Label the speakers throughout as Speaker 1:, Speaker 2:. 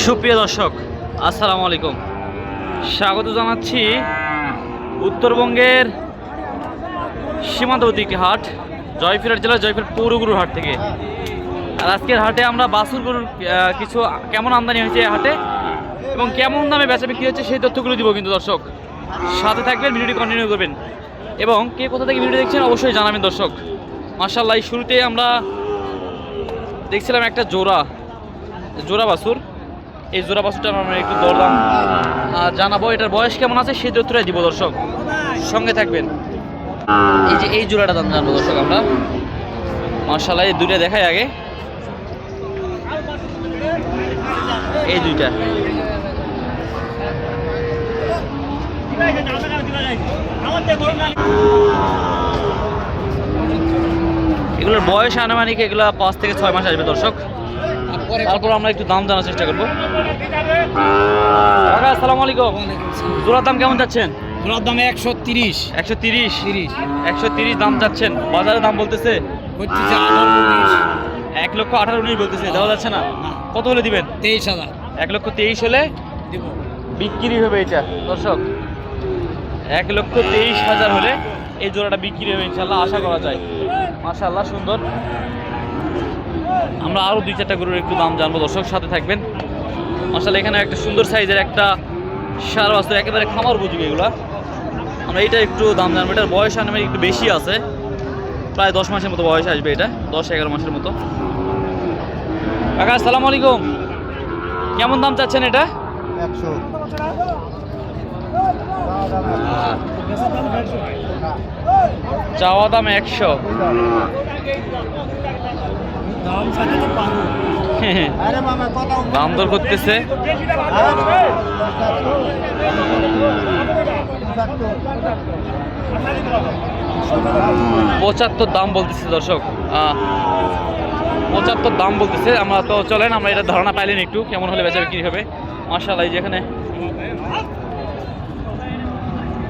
Speaker 1: সুপ্রিয় দর্শক, আসসালামু আলাইকুম। স্বাগত জানাচ্ছি উত্তরবঙ্গের সীমান্তবর্তী একটি হাট, জয়পুরহাট জেলার জয়পুরহাট পৌরগুরুর হাট থেকে। আর আজকের হাটে আমরা বাছুর গরুর কিছু কেমন আমদানি হয়েছে এই হাটে এবং কেমন দামে বেচা বিক্রি হচ্ছে সেই তথ্যগুলো দিব। কিন্তু দর্শক সাথে থাকবেন, ভিডিওটি কন্টিনিউ করবেন এবং কে কোথা থেকে ভিডিও দেখছেন অবশ্যই জানাবেন। দর্শক মাশাআল্লাহ, শুরুতে আমরা দেখছিলাম একটা জোড়া বাছুর। এই জোড়া বাছুরটা আমরা একটু দরদাম জানাবো, এটার বয়স কেমন আছে সেই তথ্যটাই দিব। দর্শক সঙ্গে থাকবেন। এই জোড়াটা দাম জানবো দর্শক আমরা। মাশাআল্লাহ, এই দুইটা দেখাই আগে। এই দুইটা এগুলোর বয়স আনুমানিক এগুলা 5 থেকে 6 মাস আসবে দর্শক। তারপর আমরা একটু দাম জানার চেষ্টা করবো। আসসালামু আলাইকুম। জোড়ার দাম কেমন যাচ্ছেন?
Speaker 2: জোড়ার দাম 130
Speaker 1: 130 দাম যাচ্ছেন। বাজারে দাম বলতেছে 1,18,19 বলতেছে। দেওয়া যাচ্ছে না? কত হলে দিবেন?
Speaker 2: 23,000।
Speaker 1: 1,23,000 হলে বিক্রি হবে এটা দর্শক। 1,23,000 হলে এই জোড়াটা বিক্রি হবে ইনশাল্লাহ, আশা করা যায়। মাশাআল্লাহ, সুন্দর। আমরা আরও 2-4টা গরুর একটু দাম জানবো দর্শক, সাথে থাকবেন। মাশাআল্লাহ, এখানে একটা সুন্দর সাইজের একটা সার বাছুর, একেবারে খামার উপযোগী এগুলা। আমরা এইটা একটু দাম জানবো। এটার বয়স আনুমানিক একটু বেশি আছে, প্রায় 10 মাসের মতো বয়স আসবে, এটা 10-11 মাসের মতো। কাকা আসসালামু আলাইকুম। কেমন দাম চাচ্ছেন এটা?
Speaker 3: 100।
Speaker 1: চাওয়া দাম 100। দাম দর করতেছে। 75 দাম বলতেছে দর্শক। 75 দাম বলতেছে। আমরা তো চলেন, আমরা এটা ধারণা পাইলেন একটু কেমন হলে বেচা বিক্রি হবে। মাশাআল্লাহ, এই যেখানে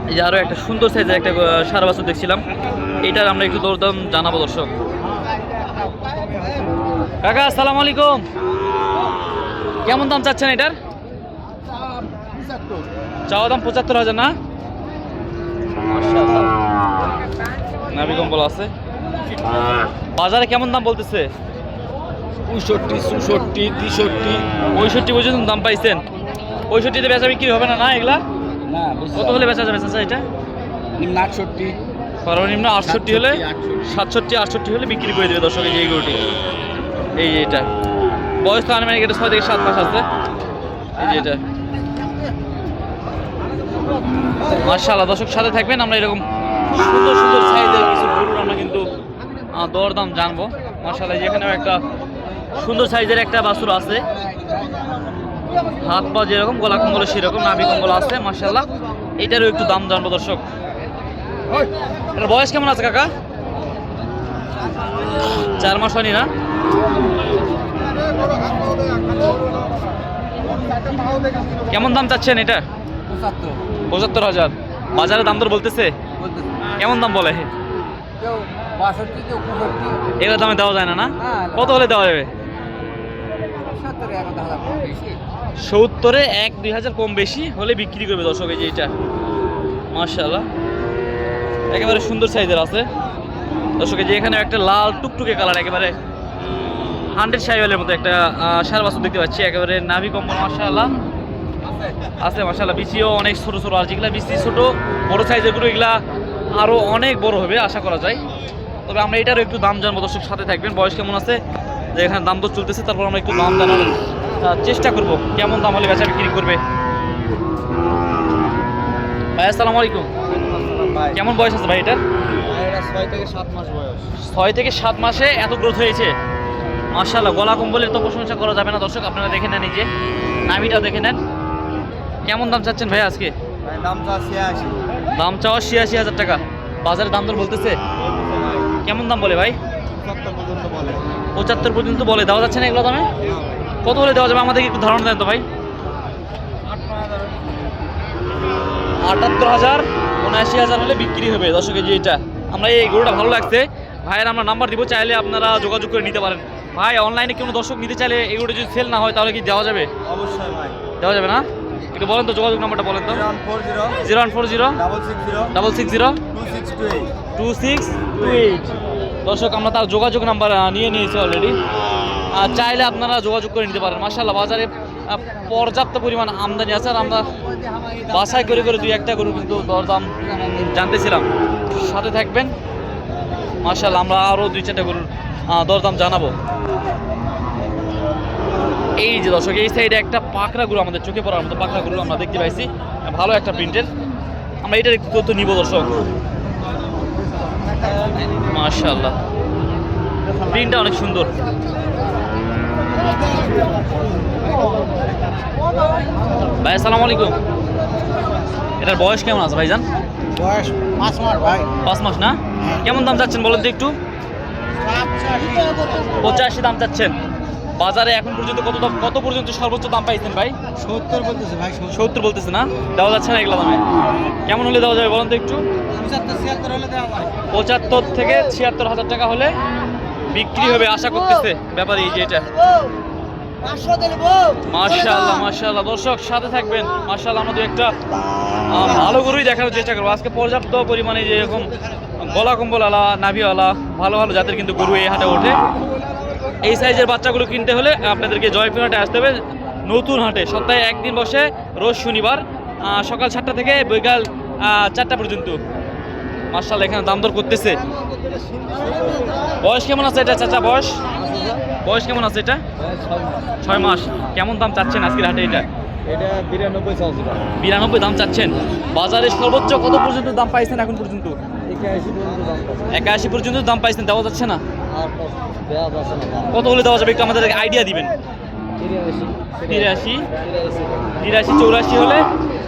Speaker 1: এই যে আরো একটা সুন্দর সাইজের একটা সার বাছুর দেখছিলাম, এইটার আমরা একটু দরদাম জানাবো দর্শক। কাকা আসসালামু আলাইকুম। কেমন দাম চাচ্ছেন এটার? চাওয়া দাম 75,000 না? মাশাআল্লাহ, নাভি কম্বল আছে। বাজারে কেমন দাম বলতেছে?
Speaker 2: 65, 64, 63।
Speaker 1: 65 পর্যন্ত দাম পাইছেন। 65-তে বেচা বিক্রি হবে না? না এগুলা
Speaker 2: না,
Speaker 1: কত হলে বেচা যাবে চাচা এটা?
Speaker 2: নিম্ন 68,
Speaker 1: সর্বনিম্ন 68 হলে, 67-68 হলে বিক্রি করে দেবে দর্শক। এই গরুটি, এই যে এটা বয়স তো আনুমানিক এটা 6 থেকে 7 মাস আছে। এই যে এটা মাশাআল্লাহ, দর্শক সাথে থাকবেন। আমরা এরকম সুন্দর সুন্দর সাইজের কিছু গরুর আমরা কিন্তু দরদাম জানবো। মাশাআল্লাহ, যেখানেও একটা সুন্দর সাইজের একটা বাছুর আছে, হাত পা যেরকম, গলা কম্বল সেরকম, নাভি কম্বল আছে। মাশাআল্লাহ, এটারও একটু দাম জানবো দর্শক। এটার বয়স কেমন আছে কাকা? 4 মাস হয়নি না? কেমন দাম চাচ্ছেন এটা? 75,000। বাজারে দাম দর বলতেছে কেমন দাম বলে? এগুলো দামে দেওয়া যায় না? না, কত হলে দেওয়া যাবে? 70-এ 1-2 হাজার কম বেশি হলে বিক্রি করবে দর্শক। এই যে এটা মাশাআল্লাহ, একেবারে সুন্দর সাইজের আছে দর্শক। যে এখানে একটা লাল টুকটুকে কালার, একেবারে 100 সাইওয়ালের মতো একটা সার বাছুর দেখতে পাচ্ছি, একেবারে নাভি কম্বল মাশাআল্লাহ আছে। মাশাআল্লাহ, বিচিও অনেক ছোট ছোট, আর যেগুলা বিচি ছোট বড় সাইজের গুলো এগুলা আরো অনেক বড় হবে আশা করা যায়। তবে আমরা এটারও একটু দাম জানবো দর্শক, সাথে থাকবেন। বয়স কেমন আছে, যে এখানে দাম তো চলতেছে, তারপর আমরা একটু দাম জানানোর চেষ্টা করব কেমন দাম হলে বেচা বিক্রি করবে। ভাই আসসালামু আলাইকুম। কেমন বয়স আছে ভাই এটার?
Speaker 3: 6 থেকে 7 মাস বয়স।
Speaker 1: 6 থেকে 7 মাসে এত গ্রোথ হয়েছে মাশাআল্লাহ। গলা কম্বলের তো প্রশংসা করা যাবে না দর্শক, আপনারা দেখে নেন, এই যে নাভিটাও দেখে নেন। কেমন দাম চাচ্ছেন ভাই আজকে?
Speaker 3: দাম তো 86।
Speaker 1: দাম চাওয়া 86,000 টাকা। বাজারে দাম দর বলতেছে কেমন দাম বলে ভাই?
Speaker 3: 75 পর্যন্ত বলে।
Speaker 1: 75 পর্যন্ত বলে। দেওয়া যাচ্ছে না এগুলো দামে? কত হলে দেওয়া যাবে আমাদেরকে একটু ধারণা দেন তো ভাই। 78,000, 79,000 হলে বিক্রি হবে দর্শক। এই যে এটা আমরা, এই গরুটা ভালো লাগছে ভাইয়ের, আমরা নাম্বার দিব, চাইলে আপনারা যোগাযোগ করে নিতে পারেন। ভাই অনলাইনে কোনো দর্শক নিতে চাইলে এগুলো যদি সেল না হয় তাহলে কি দেওয়া যাবে?
Speaker 3: অবশ্যই ভাই।
Speaker 1: দেওয়া যাবে না? একটু বলেন তো যোগাযোগ নাম্বারটা বলেন তো।
Speaker 3: 0140
Speaker 1: 0140
Speaker 3: 660
Speaker 1: 660
Speaker 3: 2628।
Speaker 1: 2628। দর্শক আমরা তার যোগাযোগ নাম্বার নিয়ে নিয়েছি অলরেডি। চাইলে আপনারা যোগাযোগ করে নিতে পারেন। মাশাআল্লাহ বাজারে পর্যাপ্ত পরিমাণ আমদানি আছে, আর আমরা বাছাই করে করে দুই একটা গরু কিন্তু দরদাম জানতেছিলাম। সাথে থাকবেন, মাশাআল্লাহ আমরা আরও দুই চারটা গরুর দরদাম জানাবো। এই যে দর্শক, এই সাইডে একটা পাকড়া গরু আমাদের চোখে পড়ার মতো পাকড়া গরু আমরা দেখতে পাইছি, ভালো একটা প্রিন্টের। আমরা এটার একটু তথ্য নিব দর্শক। মাশাআল্লাহ প্রিন্টটা অনেক সুন্দর। ভাই আসসালামু আলাইকুম। এটার বয়স কেমন আছে ভাইজান?
Speaker 3: বয়স 5 মাস ভাই।
Speaker 1: 5 মাস না? কেমন দাম চাচ্ছেন বলেন তো একটু? 85 দাম চাচ্ছেন। বাজারে এখন পর্যন্ত কত পর্যন্ত সর্বোচ্চ দাম পাইছেন ভাই?
Speaker 3: 70 বলতেছে ভাই।
Speaker 1: 70 বলতেছে না? দেওয়া যাচ্ছে না এগুলো দামে? কেমন হলে দেওয়া যাবে বলেন তো একটু?
Speaker 3: 75 76 হলে দেওয়া ভাই।
Speaker 1: 75 থেকে 76 হাজার টাকা হলে বিক্রি হবে আশা করতেছে ব্যাপারে। এই যে এটা মাশাআল্লাহ মাশাআল্লাহ। দর্শক সাথে থাকবেন, মাশাআল্লাহ আমরা একটা ভালো গরুই দেখানোর চেষ্টা করবো আজকে। পর্যাপ্ত পরিমাণে যে এরকম গলা কম্বলওয়ালা নাভিওয়ালা ভালো ভালো জাতের কিন্তু গরু এই হাটে ওঠে। এই সাইজের বাচ্চাগুলো কিনতে হলে আপনাদেরকে জয়পুর হাটে আসতে হবে। নতুন হাটে সপ্তাহে একদিন বসে, রোজ শনিবার সকাল 7টা থেকে বিকাল 4টা পর্যন্ত। মাশাআল্লাহ এখানে দাম দর করতেছে। বয়স কেমন আছে এটা চাচা? বয়স কেমন আছে এটা? 6 মাস। কেমন দাম চাচ্ছেন আজকের হাটে এটা?
Speaker 3: এটা 92 চলছে ভাই।
Speaker 1: 92 দাম চাচ্ছেন। বাজারে সর্বোচ্চ কত পর্যন্ত দাম পাইছেন এখন পর্যন্ত?
Speaker 3: 81 পর্যন্ত দাম পাচ্ছে।
Speaker 1: 81 পর্যন্ত দাম পাইছেন, দেওয়া যাচ্ছে না?
Speaker 3: আর দেওয়া যাচ্ছে না।
Speaker 1: কত হলে দেওয়া যাবে একটু আমাদের আইডিয়া দিবেন। 83 84 হলে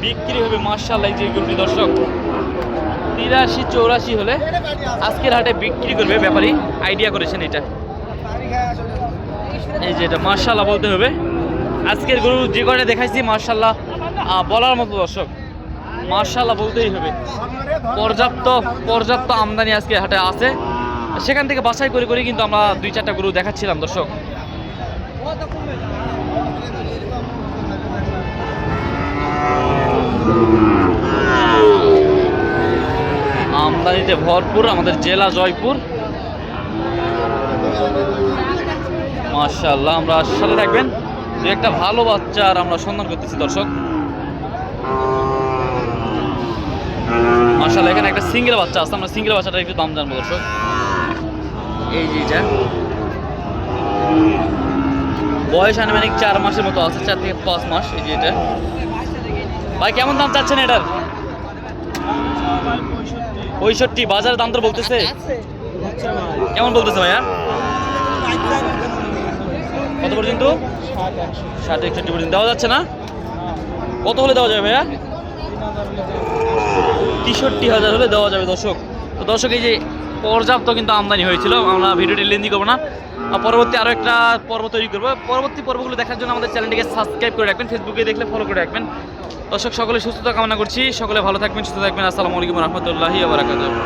Speaker 1: বিক্রি হবে। মাশাআল্লাহ এই যে গরুটি দর্শক 83 84 হলে আজকের হাটে বিক্রি করবে ব্যাপারী। আইডিয়া করেছেন এটা। এই যে এটা মাশাআল্লাহ বলতে হবে। আজকের গরু যে কয়টা দেখাইছি মাশাআল্লাহ বলার মতো দর্শক, মাশাআল্লাহ বলতেই হবে। পর্যাপ্ত আমদানি আজকে হাটে আছে, সেখান থেকে বাছাই করে করে কিন্তু আমরা দুই চারটা গরু দেখাচ্ছিলাম দর্শক। আমদানিতে ভরপুর আমাদের জেলা জয়পুর। মাশাআল্লাহ আমরা সাথে থাকবেন, দু একটা ভালো বাচ্চার আমরা সন্ধান করতেছি দর্শক। মাশাআল্লাহ এখানে একটা সিঙ্গেল বাচ্চা আছে, আমরা সিঙ্গেল বাচ্চাটার একটু দাম জানবো দর্শক। এই যে এটা বয়স আনুমানিক 4 মাসের মতো আছে, 4 থেকে 5 মাস। এই যে এটা ভাই কেমন দাম চাচ্ছেন এটার? 65। বাজারে দাম তো বলতেছে কেমন বলতেছে ভাইয়া? কত পর্যন্ত? 60 61 পর্যন্ত দেওয়া যাচ্ছে না? কত হলে দেওয়া যাবে ভাইয়া? 63,000 হলে দেওয়া যাবে দর্শক। তো দর্শক এই যে পর্যাপ্ত কিন্তু আমদানি হয়েছিল। আমরা ভিডিওটি লেন্দি করবো না, পরবর্তী আরও একটা পর্ব তৈরি করবো। পরবর্তী পর্বগুলো দেখার জন্য আমাদের চ্যানেলটিকে সাবস্ক্রাইব করে রাখবেন, ফেসবুকে দেখলে ফলো করে রাখবেন। দর্শক সকলে সুস্থতা কামনা করছি, সকলে ভালো থাকবেন, সুস্থ থাকবেন। আসসালামু আলাইকুম রহমতুল্লাহি ওয়া বারাকাতুহু।